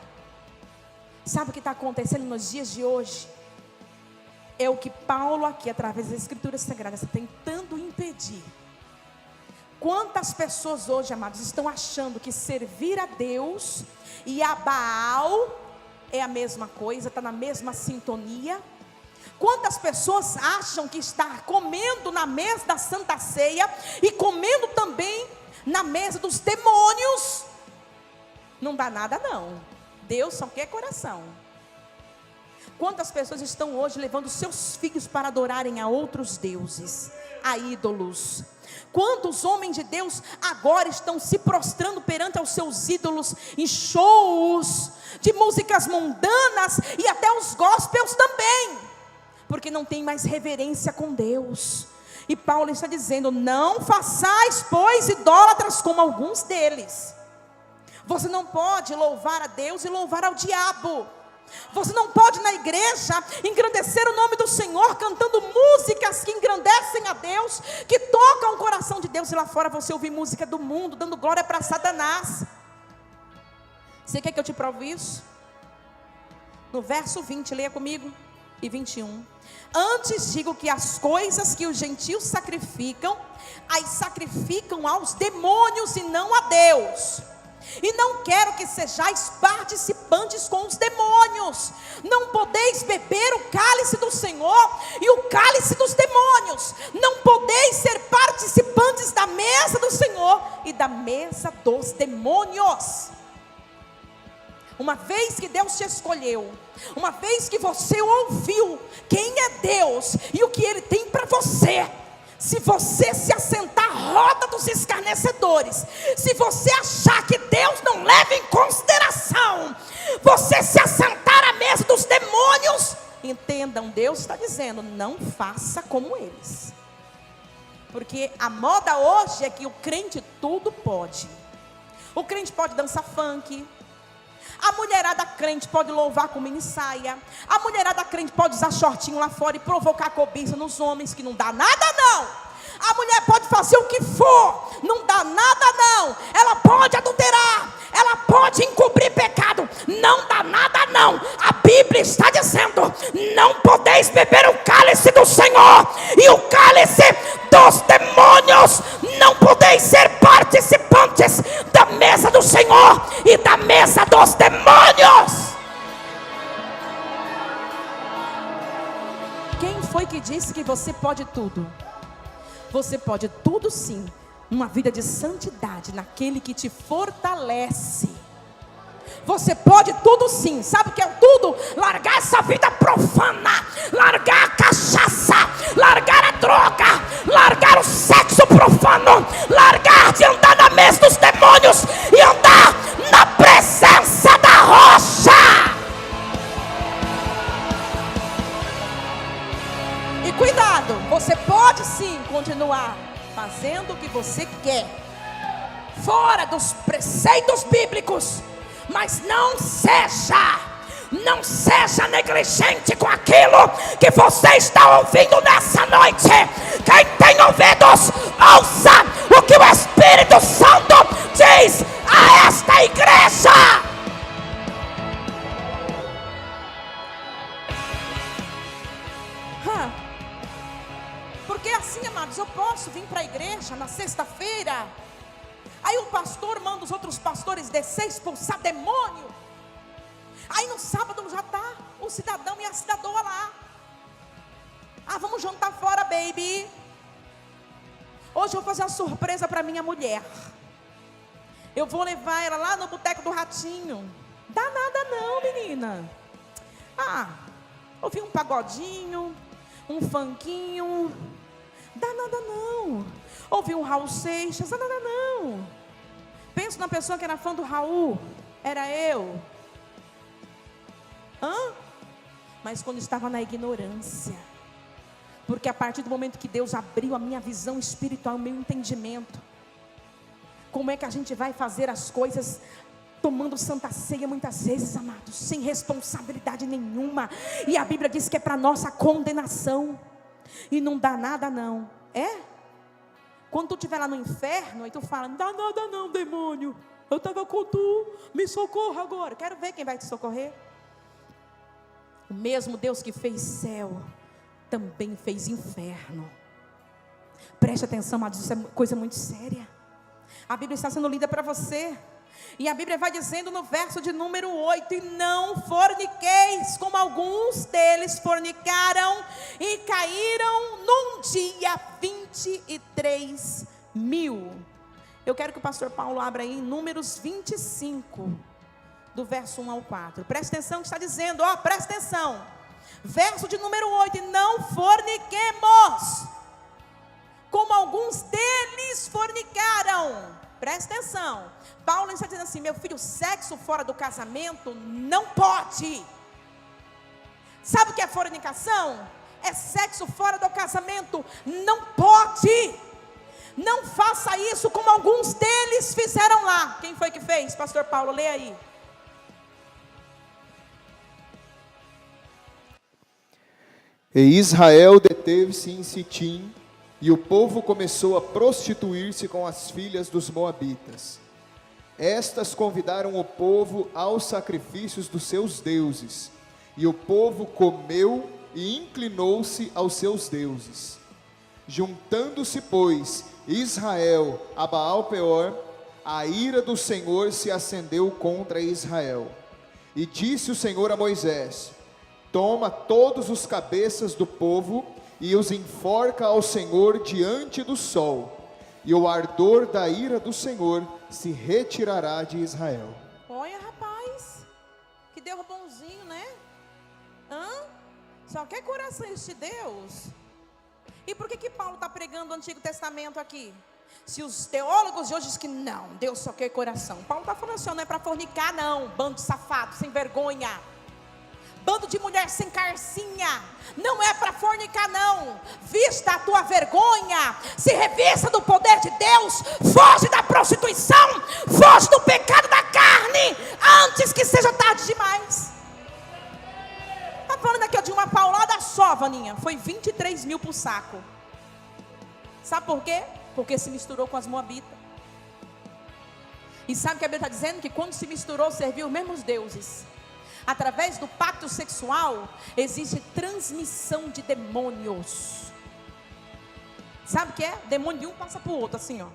Sabe o que está acontecendo nos dias de hoje? É o que Paulo aqui, através das Escrituras Sagradas, está tentando impedir. Quantas pessoas hoje, amados, estão achando que servir a Deus e a Baal é a mesma coisa, está na mesma sintonia? Quantas pessoas acham que estar comendo na mesa da Santa Ceia e comendo também na mesa dos demônios não dá nada não? Deus só quer coração. Quantas pessoas estão hoje levando seus filhos para adorarem a outros deuses, a ídolos? Quantos homens de Deus agora estão se prostrando perante aos seus ídolos em shows de músicas mundanas e até os gospels também, porque não tem mais reverência com Deus. E Paulo está dizendo: não façais, pois, idólatras como alguns deles. Você não pode louvar a Deus e louvar ao diabo. Você não pode na igreja engrandecer o nome do Senhor cantando músicas que engrandecem a Deus, que tocam o coração de Deus, e lá fora você ouvir música do mundo, dando glória para Satanás. Você quer que eu te prove isso? No verso 20, leia comigo, e 21. Antes digo que as coisas que os gentios sacrificam, as sacrificam aos demônios e não a Deus. E não quero que sejais participantes com os demônios. Não podeis beber o cálice do Senhor e o cálice dos demônios. Não podeis ser participantes da mesa do Senhor e da mesa dos demônios. Uma vez que Deus te escolheu, uma vez que você ouviu quem é Deus e o que Ele tem para você, se você se assentar à roda dos escarnecedores, se você achar que Deus não leva em consideração você se assentar à mesa dos demônios, entendam, Deus está dizendo: não faça como eles. Porque a moda hoje é que o crente tudo pode. O crente pode dançar funk, a mulherada crente pode louvar com mini saia, a mulherada crente pode usar shortinho lá fora e provocar cobiça nos homens, que não dá nada não. A mulher pode fazer o que for, não dá nada não. Ela pode adulterar, ela pode encobrir pecado, não dá nada não. A Bíblia está dizendo: não podeis beber o cálice do Senhor e o cálice dos demônios. Não podeis ser participantes da mesa do Senhor e da mesa dos demônios. Quem foi que disse que você pode tudo? Você pode tudo sim, uma vida de santidade naquele que te fortalece. Você pode tudo sim. Sabe o que é tudo? Largar essa vida profana, largar a cachaça, largar a droga, largar o sexo profano, largar de andar na mesa dos demônios e andar na presença da rocha. E cuidado, você pode sim continuar fazendo o que você quer, fora dos preceitos bíblicos, mas não seja negligente com aquilo que você está ouvindo nessa noite. Quem tem ouvidos, ouça o que o Espírito Santo diz a esta igreja. Porque assim, amados, eu posso vir para a igreja na sexta-feira, aí o pastor manda os outros pastores descer, expulsar demônio. Aí no sábado já está o cidadão e a cidadã lá. Ah, vamos jantar fora, baby. Hoje eu vou fazer uma surpresa para minha mulher. Eu vou levar ela lá no boteco do Ratinho. Dá nada não, menina. Ah, ouvi um pagodinho, um funkinho. Dá nada não. Ouvi um Raul Seixas. Dá nada não. Penso na pessoa que era fã do Raul. Era eu. mas quando estava na ignorância. Porque a partir do momento que Deus abriu a minha visão espiritual, o meu entendimento, como é que a gente vai fazer as coisas tomando santa ceia muitas vezes, amados, sem responsabilidade nenhuma, e a Bíblia diz que é para nossa condenação, e não dá nada não, quando tu estiver lá no inferno, aí tu fala, não dá nada não, demônio, eu estava com tu, me socorra agora, quero ver quem vai te socorrer. O mesmo Deus que fez céu, também fez inferno. Preste atenção, amados, isso é coisa muito séria. A Bíblia está sendo lida para você, e a Bíblia vai dizendo no verso de número 8, e não forniqueis, como alguns deles fornicaram, e caíram num dia 23 mil. Eu quero que o pastor Paulo abra aí em Números 25, do verso 1 ao 4, presta atenção que está dizendo, presta atenção, verso de número 8, e não forniquemos, como alguns deles fornicaram. Presta atenção, Paulo está dizendo assim, meu filho, sexo fora do casamento não pode. Sabe o que é fornicação? É sexo fora do casamento, não pode. Não faça isso como alguns deles fizeram lá. Quem foi que fez? Pastor Paulo, lê aí. E Israel deteve-se em Sitim, e o povo começou a prostituir-se com as filhas dos moabitas. Estas convidaram o povo aos sacrifícios dos seus deuses, e o povo comeu e inclinou-se aos seus deuses. Juntando-se, pois, Israel a Baal-peor, a ira do Senhor se acendeu contra Israel. E disse o Senhor a Moisés: toma todos os cabeças do povo e os enforca ao Senhor diante do sol, e o ardor da ira do Senhor se retirará de Israel. Olha, rapaz, que Deus bonzinho, né? Só quer coração de Deus. E por que Paulo está pregando o Antigo Testamento aqui? Se os teólogos de hoje dizem que não, Deus só quer coração, Paulo está falando assim, não é para fornicar não, bando de safado, sem vergonha, bando de mulher sem carcinha, não é para fornicar não. Vista a tua vergonha, se revista do poder de Deus, foge da prostituição, foge do pecado da carne, antes que seja tarde demais. Está falando aqui de uma paulada só, Vaninha, foi 23 mil para o saco. Sabe por quê? Porque se misturou com as moabitas. E sabe o que a Bíblia está dizendo? Que quando se misturou, serviu os mesmos deuses. Através do pacto sexual, existe transmissão de demônios. Sabe o que é? Demônio de um passa para o outro, assim, ó.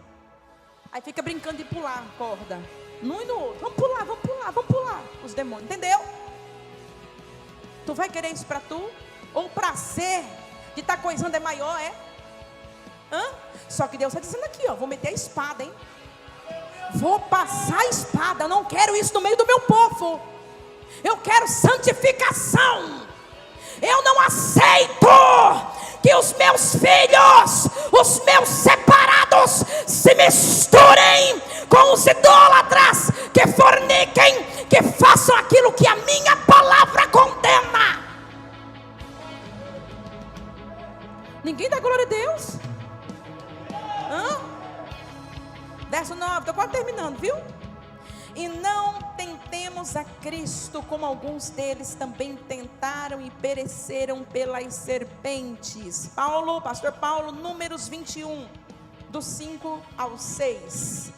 Aí fica brincando de pular corda, num e no outro. Vamos pular, vamos pular, vamos pular. Os demônios, entendeu? Tu vai querer isso para tu? Ou o prazer de estar coisando é maior, é? Só que Deus está dizendo aqui, ó, vou meter a espada, hein? Vou passar a espada, eu não quero isso no meio do meu povo. Eu quero santificação. Eu não aceito que os meus filhos, os meus separados, se misturem com os idólatras, que forniquem, que façam aquilo que a minha palavra condena. Ninguém dá glória a Deus? Verso 9, estou quase terminando, viu? E não tentemos a Cristo, como alguns deles também tentaram e pereceram pelas serpentes. Paulo, pastor Paulo, Números 21, do 5 ao 6.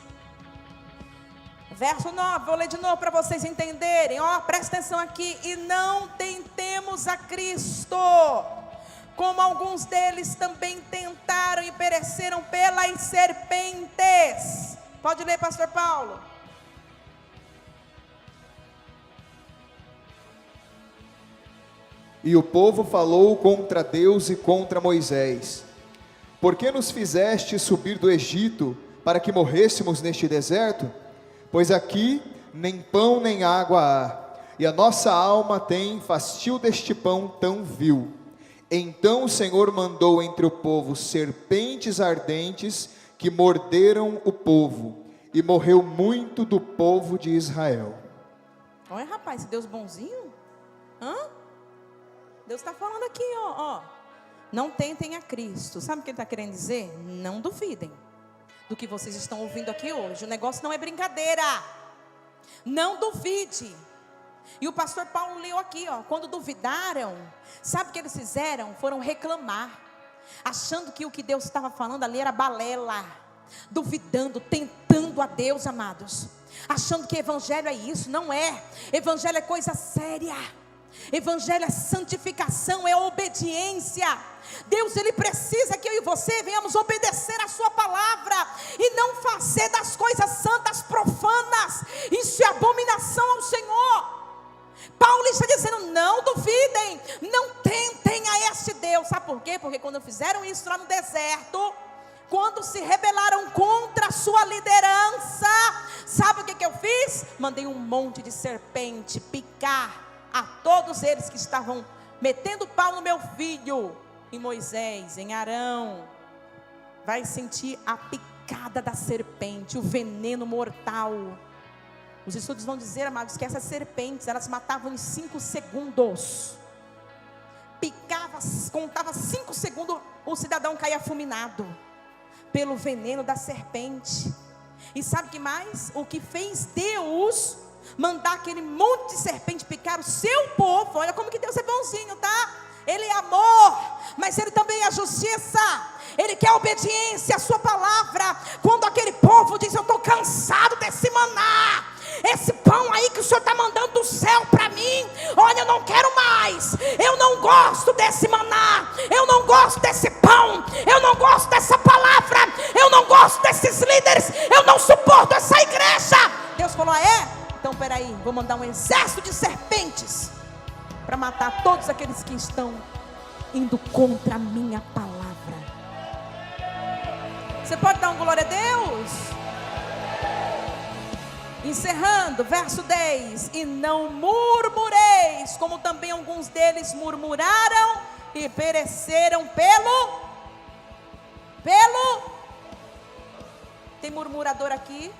Verso 9, vou ler de novo para vocês entenderem. Presta atenção aqui. E não tentemos a Cristo, como alguns deles também tentaram e pereceram pelas serpentes. Pode ler, pastor Paulo. E o povo falou contra Deus e contra Moisés: por que nos fizeste subir do Egito, para que morrêssemos neste deserto? Pois aqui nem pão nem água há, e a nossa alma tem fastio deste pão tão vil. Então o Senhor mandou entre o povo serpentes ardentes, que morderam o povo, e morreu muito do povo de Israel. Olha, rapaz, esse Deus bonzinho. Deus está falando aqui, ó. Não tentem a Cristo. Sabe o que ele está querendo dizer? Não duvidem do que vocês estão ouvindo aqui hoje. O negócio não é brincadeira. Não duvide. E o pastor Paulo leu aqui, ó. Quando duvidaram, sabe o que eles fizeram? Foram reclamar, achando que o que Deus estava falando ali era balela. Duvidando, tentando a Deus, amados. Achando que evangelho é isso. Não é. Evangelho é coisa séria. Evangelho é santificação, é obediência. Deus, Ele precisa que eu e você venhamos obedecer a sua palavra e não fazer das coisas santas profanas. Isso é abominação ao Senhor. Paulo está dizendo, não duvidem, não tentem a este Deus. Sabe por quê? Porque quando fizeram isso lá no deserto, quando se rebelaram contra a sua liderança, sabe o que eu fiz? Mandei um monte de serpente picar a todos eles que estavam metendo pau no meu filho, em Moisés, em Arão. Vai sentir a picada da serpente, o veneno mortal. Os estudos vão dizer, amados, que essas serpentes, elas matavam em 5 segundos. Picava, contava 5 segundos, o cidadão caía fulminado pelo veneno da serpente. E sabe o que mais? O que fez Deus mandar aquele monte de serpente picar o seu povo? Olha como que Deus é bonzinho, tá? Ele é amor, mas Ele também é justiça. Ele quer obediência à sua palavra. Quando aquele povo diz, eu estou cansado desse maná, esse pão aí que o Senhor está mandando do céu para mim, olha, eu não quero mais, eu não gosto desse maná, eu não gosto desse pão, eu não gosto dessa palavra, eu não gosto desses líderes, eu não suporto essa igreja. Deus falou, então peraí, vou mandar um exército de serpentes para matar todos aqueles que estão indo contra a minha palavra. Você pode dar um glória a Deus? Encerrando, verso 10. E não murmureis, como também alguns deles murmuraram e pereceram pelo. Tem murmurador aqui?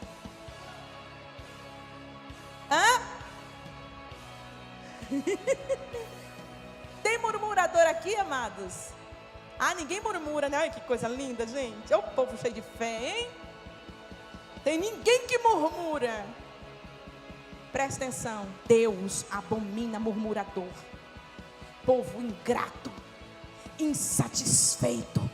Tem murmurador aqui, amados? Ninguém murmura, né? Olha que coisa linda, gente. É o povo cheio de fé, hein? Tem ninguém que murmura. Presta atenção. Deus abomina murmurador. Povo ingrato, insatisfeito,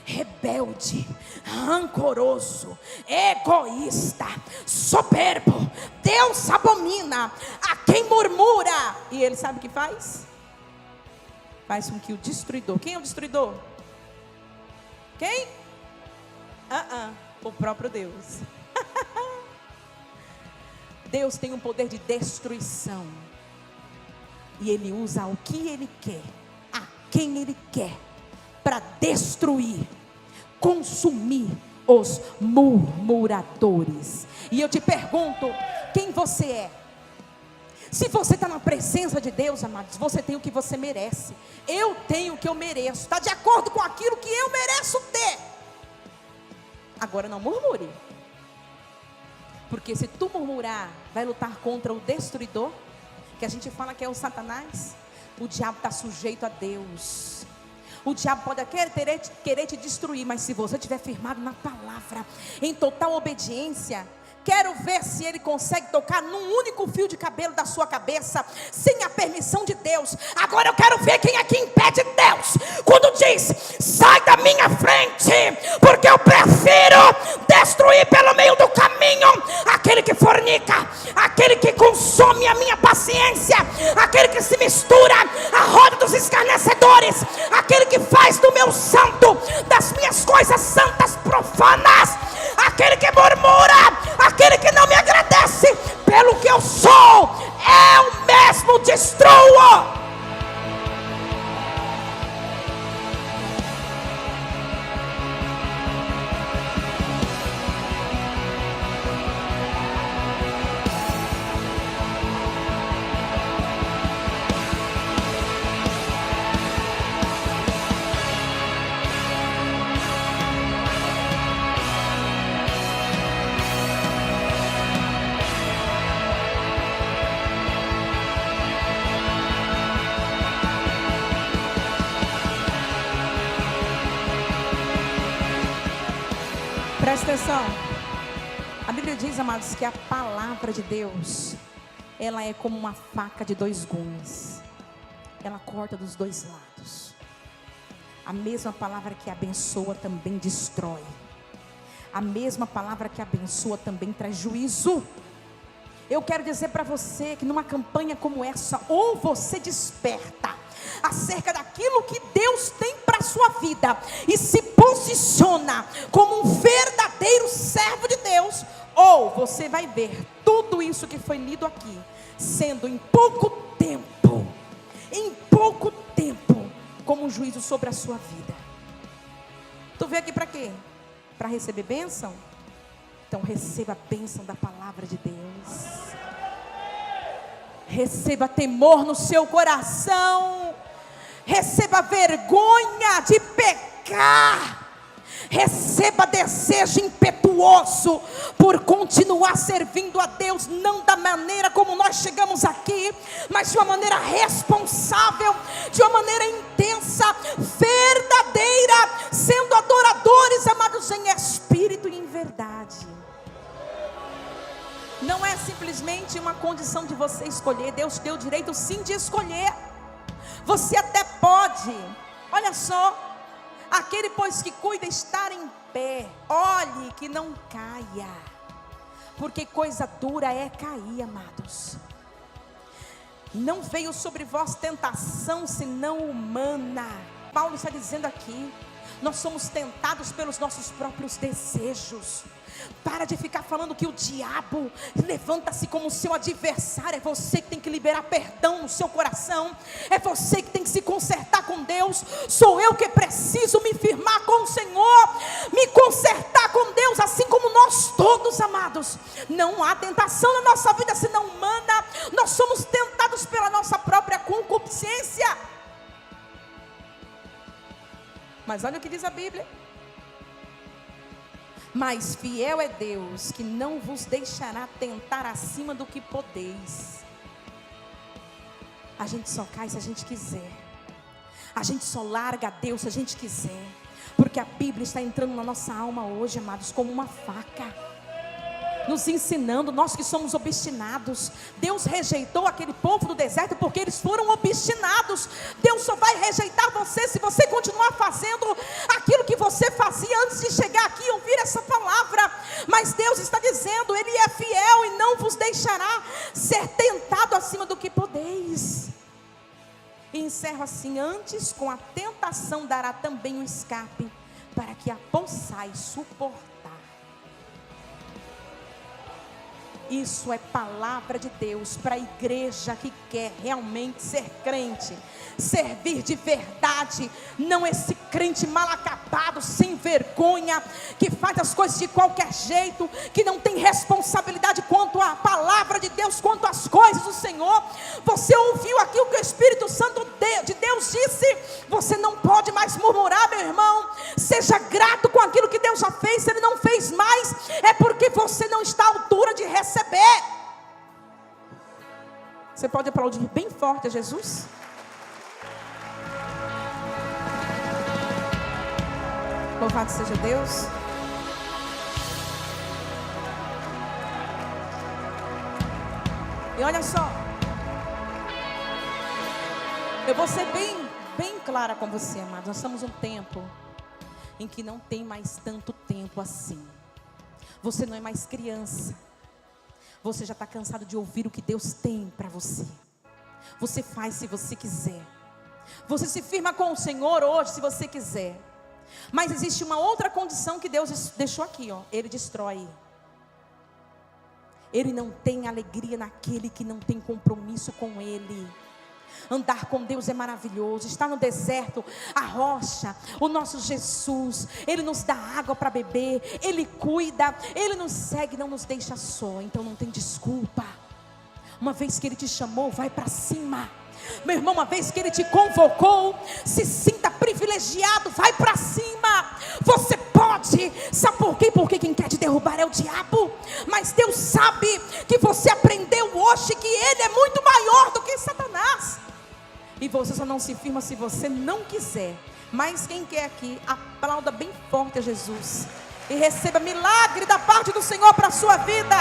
rebelde, rancoroso, egoísta, soberbo. Deus abomina a quem murmura. E Ele sabe o que faz? Faz com que o destruidor. Quem é o destruidor? Quem? O próprio Deus. Deus tem um poder de destruição. E Ele usa o que Ele quer, a quem Ele quer, para destruir, consumir os murmuradores. E eu te pergunto, quem você é? Se você está na presença de Deus, amados, você tem o que você merece. Eu tenho o que eu mereço. Está de acordo com aquilo que eu mereço ter. Agora não murmure. Porque se tu murmurar, vai lutar contra o destruidor, que a gente fala que é o Satanás. O diabo está sujeito a Deus. O diabo pode querer te destruir, mas se você estiver firmado na palavra, em total obediência, quero ver se ele consegue tocar num único fio de cabelo da sua cabeça, sem a permissão de Deus. Agora eu quero ver quem aqui impede Deus, quando diz, sai da minha frente, porque eu prefiro destruir pelo meio do caminho aquele que fornica, aquele que consome a minha paciência, aquele que se mistura à roda dos escarnecedores, aquele que faz do meu santo, das minhas coisas santas profanas, aquele que murmura, aquele que não me agradece pelo que eu sou, eu mesmo destruo. Presta atenção. A Bíblia diz, amados, que a palavra de Deus, ela é como uma faca de 2 gumes. Ela corta dos 2 lados. A mesma palavra que abençoa também destrói. A mesma palavra que abençoa também traz juízo. Eu quero dizer para você que numa campanha como essa, ou você desperta acerca daquilo que Deus tem para a sua vida e se posiciona como um verdadeiro servo de Deus, ou você vai ver tudo isso que foi lido aqui sendo em pouco tempo como um juízo sobre a sua vida. Tu veio aqui para quê? Para receber bênção? Então receba a bênção da palavra de Deus. Receba temor no seu coração. Receba vergonha de pecar. Receba desejo impetuoso por continuar servindo a Deus, não da maneira como nós chegamos aqui, mas de uma maneira responsável, de uma maneira intensa, verdadeira, sendo adoradores, amados, em espírito e em verdade. Não é simplesmente uma condição de você escolher. Deus deu o direito sim de escolher. Você até pode, olha só, aquele pois que cuida estar em pé, olhe que não caia, porque coisa dura é cair, amados. Não veio sobre vós tentação senão humana. Paulo está dizendo aqui, nós somos tentados pelos nossos próprios desejos. Para de ficar falando que o diabo levanta-se como seu adversário. É você que tem que liberar perdão no seu coração. É você que tem que se consertar com Deus. Sou eu que preciso me firmar com o Senhor, me consertar com Deus, assim como nós todos, amados. Não há tentação na nossa vida senão humana. Nós somos tentados pela nossa própria concupiscência. Mas olha o que diz a Bíblia. Mas fiel é Deus, que não vos deixará tentar acima do que podeis. A gente só cai se a gente quiser. A gente só larga a Deus se a gente quiser. Porque a Bíblia está entrando na nossa alma hoje, amados, como uma faca, nos ensinando, nós que somos obstinados. Deus rejeitou aquele povo do deserto porque eles foram obstinados. Deus só vai rejeitar você se você continuar fazendo aquilo que você fazia antes de chegar aqui e ouvir essa palavra. Mas Deus está dizendo, Ele é fiel e não vos deixará ser tentado acima do que podeis. E encerro assim: antes com a tentação dará também o escape, para que a possais suportar. Isso é palavra de Deus para a igreja que quer realmente ser crente, servir de verdade, não esse crente mal acabado, sem vergonha, que faz as coisas de qualquer jeito, que não tem responsabilidade quanto à palavra de Deus, quanto às coisas do Senhor. Você ouviu aqui o que o Espírito Santo de Deus disse? Você não pode mais murmurar, meu irmão. Seja grato com aquilo que Deus já fez. Se Ele não fez mais, é porque você não está à altura de receber. Você pode aplaudir bem forte a Jesus? Louvado seja Deus. E olha só, eu vou ser bem clara com você, amado. Nós estamos num tempo em que não tem mais tanto tempo assim. Você não é mais criança. Você já está cansado de ouvir o que Deus tem para você. Você faz se você quiser. Você se firma com o Senhor hoje se você quiser. Mas existe uma outra condição que Deus deixou aqui, ó. Ele destrói. Ele não tem alegria naquele que não tem compromisso com Ele. Andar com Deus é maravilhoso. Estar no deserto, a rocha, o nosso Jesus, Ele nos dá água para beber, Ele cuida, Ele nos segue, não nos deixa só. Então não tem desculpa. Uma vez que Ele te chamou, vai para cima. Meu irmão, uma vez que Ele te convocou, se sinta privilegiado, vai para cima. Você pode, sabe por quê? Porque quem quer te derrubar é o diabo. Mas Deus sabe que você aprendeu hoje que Ele é muito maior do que Satanás. E você só não se firma se você não quiser. Mas quem quer aqui, aplauda bem forte a Jesus. E receba milagre da parte do Senhor para a sua vida.